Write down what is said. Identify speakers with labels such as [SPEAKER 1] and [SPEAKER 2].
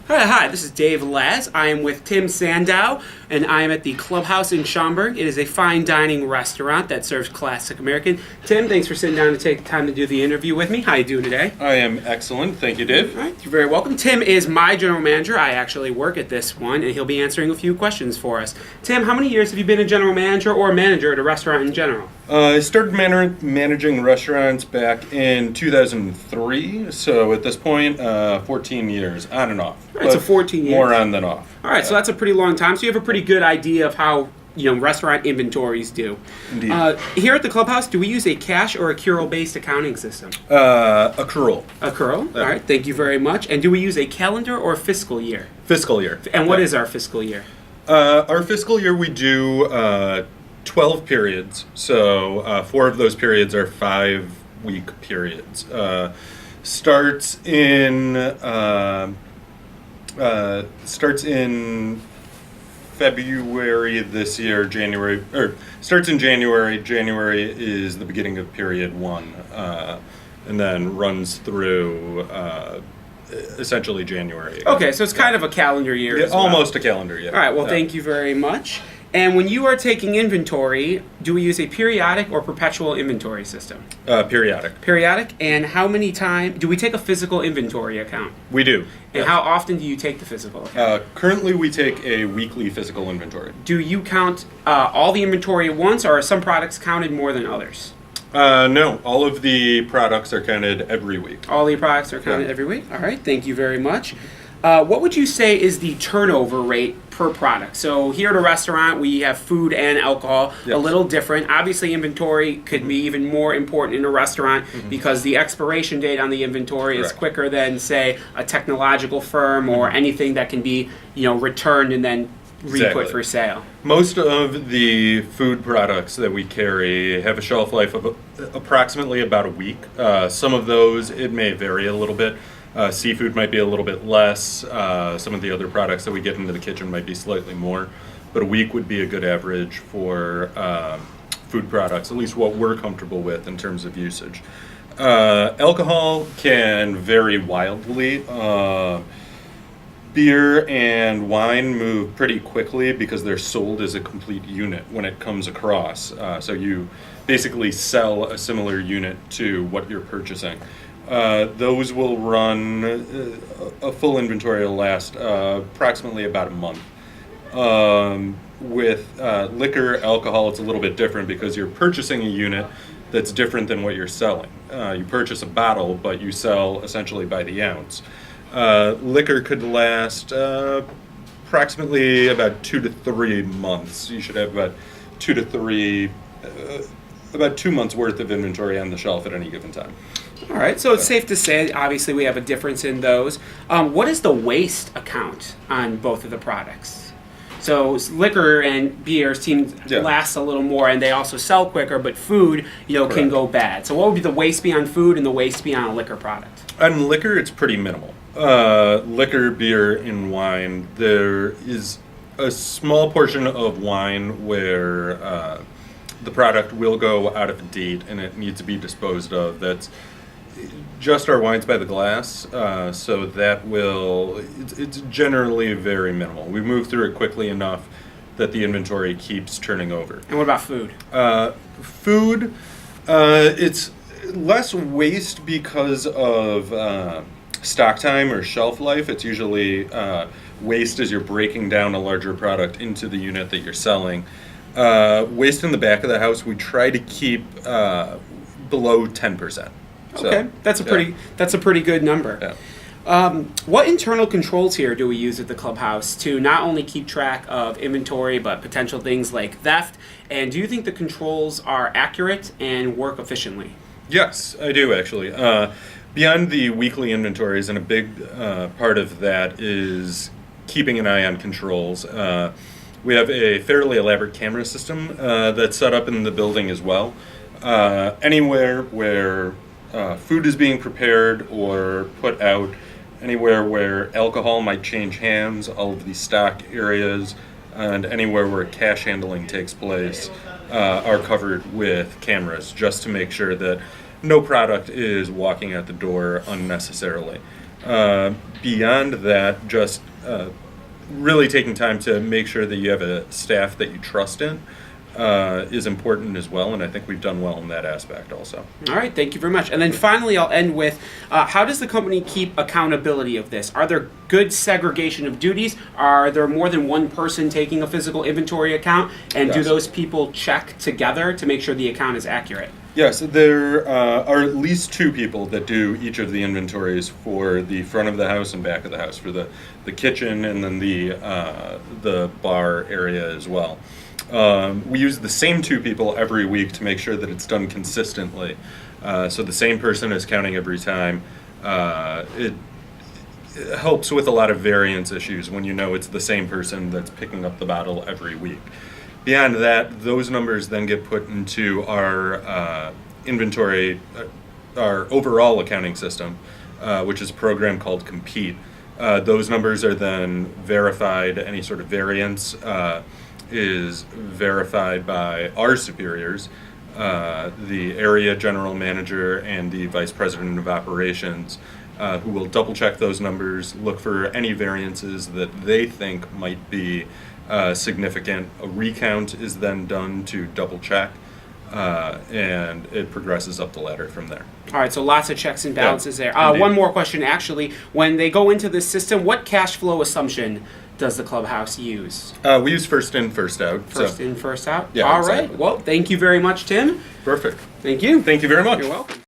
[SPEAKER 1] Hi, this is Dave Laz. I am with Tim Sandow, and I am at the Clubhouse in Schaumburg. It is a fine dining restaurant that serves classic American. Tim, thanks for sitting down to take the time to do the interview with me. How are you doing today?
[SPEAKER 2] I am excellent. Thank you, Dave.
[SPEAKER 1] All right, you're very welcome. Tim is my general manager. I actually work at this one, and he'll be answering a few questions for us. Tim, how many years have you been a general manager or a manager at a restaurant in general?
[SPEAKER 2] I started managing restaurants back in 2003, so at this point, 14 years, on and off.
[SPEAKER 1] All right, so 14 years.
[SPEAKER 2] More on than off.
[SPEAKER 1] All right, so that's a pretty long time. So you have a pretty good idea of how restaurant inventories do.
[SPEAKER 2] Indeed.
[SPEAKER 1] Here at the Clubhouse, do we use a cash or accrual-based accounting system?
[SPEAKER 2] Accrual.
[SPEAKER 1] Accrual? All right, thank you very much. And do we use a calendar or fiscal year?
[SPEAKER 2] Fiscal year.
[SPEAKER 1] And what is our fiscal year?
[SPEAKER 2] Our fiscal year, we do 12 periods. So 4 of those periods are 5-week periods. Starts in February this year, starts in January. January is the beginning of period 1, and then runs through essentially January.
[SPEAKER 1] Okay, so it's kind of a calendar year.
[SPEAKER 2] Yeah, almost a calendar year.
[SPEAKER 1] All right, well, thank you very much. And when you are taking inventory, do we use a periodic or perpetual inventory system?
[SPEAKER 2] Periodic.
[SPEAKER 1] Periodic. And how many times do we take a physical inventory account?
[SPEAKER 2] We do.
[SPEAKER 1] And
[SPEAKER 2] yes.
[SPEAKER 1] How often do you take the physical account?
[SPEAKER 2] Currently, we take a weekly physical inventory.
[SPEAKER 1] Do you count all the inventory at once, or are some products counted more than others?
[SPEAKER 2] No, all of the products are counted every week.
[SPEAKER 1] All the products are counted every week? All right, thank you very much. What would you say is the turnover rate per product? So here at a restaurant, we have food and alcohol,
[SPEAKER 2] yes.
[SPEAKER 1] A little different. Obviously, inventory could be even more important in a restaurant because the expiration date on the inventory is quicker than, say, a technological firm or anything that can be, returned and then re-put for sale.
[SPEAKER 2] Most of the food products that we carry have a shelf life of approximately about a week. Some of those, it may vary a little bit. Seafood might be a little bit less. Some of the other products that we get into the kitchen might be slightly more. But a week would be a good average for food products, at least what we're comfortable with in terms of usage. Alcohol can vary wildly. Beer and wine move pretty quickly because they're sold as a complete unit when it comes across. So you basically sell a similar unit to what you're purchasing. Those will run, a full inventory will last approximately about a month. With liquor, alcohol, it's a little bit different because you're purchasing a unit that's different than what you're selling. You purchase a bottle, but you sell essentially by the ounce. Liquor could last approximately about 2 to 3 months. You should have about 2 months worth of inventory on the shelf at any given time.
[SPEAKER 1] All right, so it's safe to say, obviously, we have a difference in those. What is the waste account on both of the products? So liquor and beer seem to last a little more, and they also sell quicker, but food, can go bad. So what would be the waste be on food and the waste be on a liquor product?
[SPEAKER 2] On liquor, it's pretty minimal. Liquor, beer, and wine, there is a small portion of wine where the product will go out of date and it needs to be disposed of. That's just our wines by the glass, so that it's generally very minimal. We move through it quickly enough that the inventory keeps turning over.
[SPEAKER 1] And what about food?
[SPEAKER 2] Food, it's less waste because of stock time or shelf life. It's usually waste as you're breaking down a larger product into the unit that you're selling. Waste in the back of the house, we try to keep below 10%.
[SPEAKER 1] Okay, that's a pretty good number.
[SPEAKER 2] Yeah.
[SPEAKER 1] What internal controls here do we use at the Clubhouse to not only keep track of inventory but potential things like theft? And do you think the controls are accurate and work efficiently?
[SPEAKER 2] Yes, I do actually. Beyond the weekly inventories, and a big part of that is keeping an eye on controls. We have a fairly elaborate camera system that's set up in the building as well. Anywhere where food is being prepared or put out, anywhere where alcohol might change hands, all of the stock areas, and anywhere where cash handling takes place are covered with cameras just to make sure that no product is walking out the door unnecessarily. Beyond that, just really taking time to make sure that you have a staff that you trust in is important as well, and I think we've done well in that aspect also.
[SPEAKER 1] All right, thank you very much. And then finally, I'll end with, how does the company keep accountability of this? Are there good segregation of duties? Are there more than one person taking a physical inventory account? And do
[SPEAKER 2] Yes.
[SPEAKER 1] those people check together to make sure the account is accurate?
[SPEAKER 2] Yes, there are at least 2 people that do each of the inventories for the front of the house and back of the house, for the kitchen and then the bar area as well. We use the same 2 people every week to make sure that it's done consistently. So the same person is counting every time. It helps with a lot of variance issues when you know it's the same person that's picking up the bottle every week. Beyond that, those numbers then get put into our inventory, our overall accounting system, which is a program called Compete. Those numbers are then verified. Any sort of variance is verified by our superiors, the area general manager and the vice president of operations, who will double check those numbers, look for any variances that they think might be significant. A recount is then done to double check, and it progresses up the ladder from there.
[SPEAKER 1] All right, so lots of checks and balances there.
[SPEAKER 2] Indeed.
[SPEAKER 1] One more question, actually. When they go into this system, what cash flow assumption does the clubhouse use?
[SPEAKER 2] We use first in, first out.
[SPEAKER 1] First in, first out?
[SPEAKER 2] Yeah,
[SPEAKER 1] All
[SPEAKER 2] exactly.
[SPEAKER 1] right. Well, thank you very much, Tim.
[SPEAKER 2] Perfect.
[SPEAKER 1] Thank you.
[SPEAKER 2] Thank you very much.
[SPEAKER 1] You're welcome.